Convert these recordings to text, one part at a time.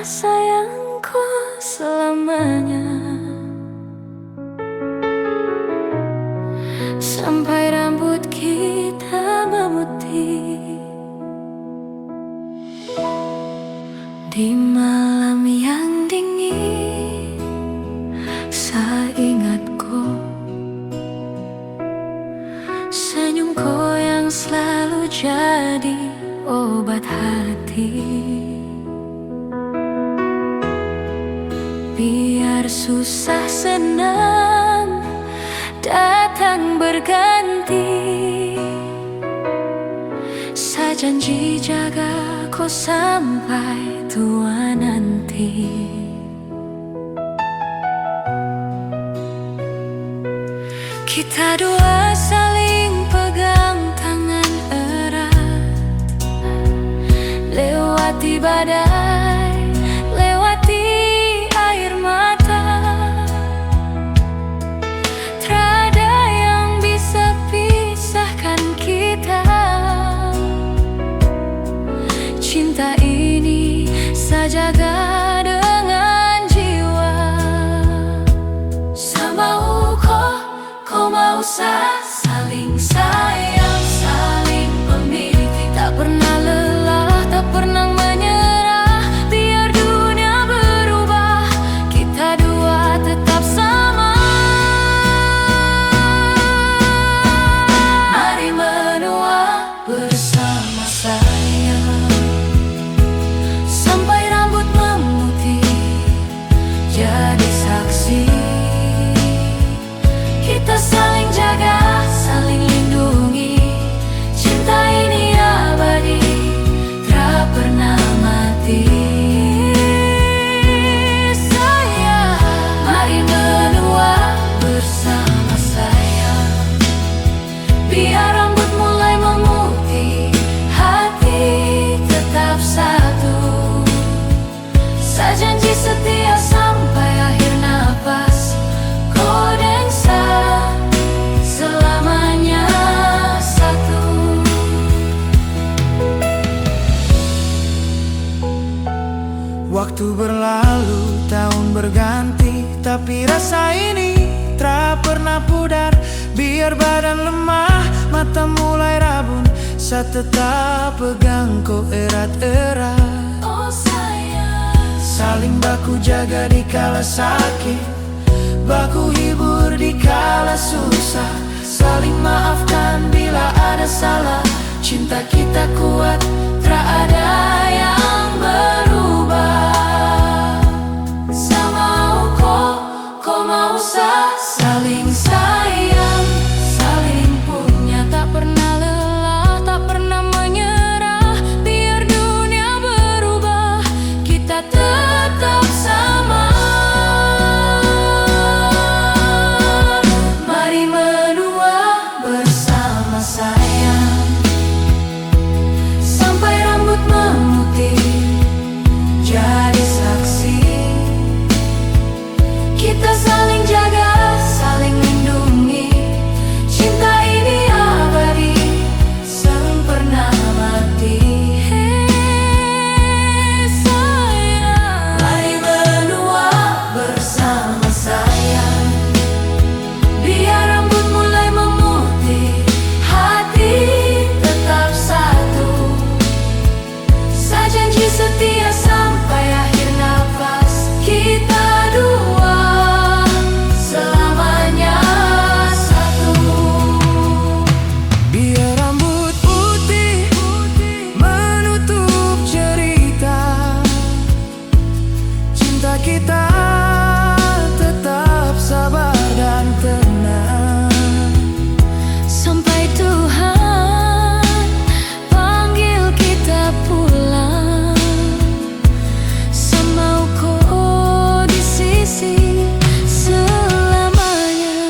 sayangku selamanya, sampai rambut kita memutih. Di malam yang dingin, saya ingat kau, senyumku yang selalu jadi obat hati. Biar susah senang datang berganti, saya janji jaga kau sampai tua nanti. Kita dua saling pegang tangan erat, lewati badai, lewati air mata. Tiada yang bisa pisahkan kita. Cinta ini saya jaga dengan jiwa. Saya mau kau mau saya, saling sayang, saling memiliki. Tak pernah lelah, tak pernah menyerah. Biar dunia berubah, kita dua tetap sama. Mari menua bersama saya, sampai rambut memutih jadi saksi. Kita saling jaga, saling lindungi. Cinta ini abadi, tak pernah mati. Sayang, mari menua bersama saya. Biar rambut mulai memutih, hati tetap satu. Saya janji setia sampai akhir nafas. Kau dan saya selamanya satu. Waktu berlalu, tahun berganti, tapi rasa ini tak pernah pudar. Biar badan lemah, mata mulai rabun, saya tetap pegang kau erat-erat. Oh sayang, Saling baku jaga di kala sakit, baku hibur di kala susah. Saling maafkan bila ada salah. Cinta kita kuat, tak ada yang berubah. Saya mau kau mau saya, saling sayang, saling punya. tak pernah lelah, tak pernah menyerah. Biar dunia berubah, kita tetap sama. Mari menua bersama saya, Sampai rambut memutih jadi saksi. kita saling jaga, saling lindungi. Cinta ini abadi, sempurna mati. Hey, sayang, Mari menua bersama saya. biar rambut mulai memutih, hati tetap satu. Saya janji setia sampai akhir nafas. Kita dua selamanya satu. Biar rambut putih menutup cerita, cinta kita tetap sabar dan tenang. Sampai Tuhan panggil kita pulang. Saya mau kau di sisi selamanya.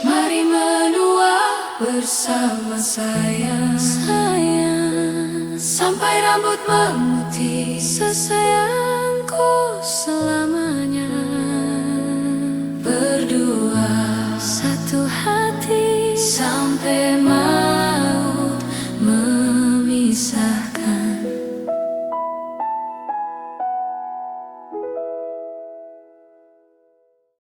Mari menua bersama saya, Sampai rambut memutih, sesayangku selamanya. Berdua satu hati sampai maut memisah.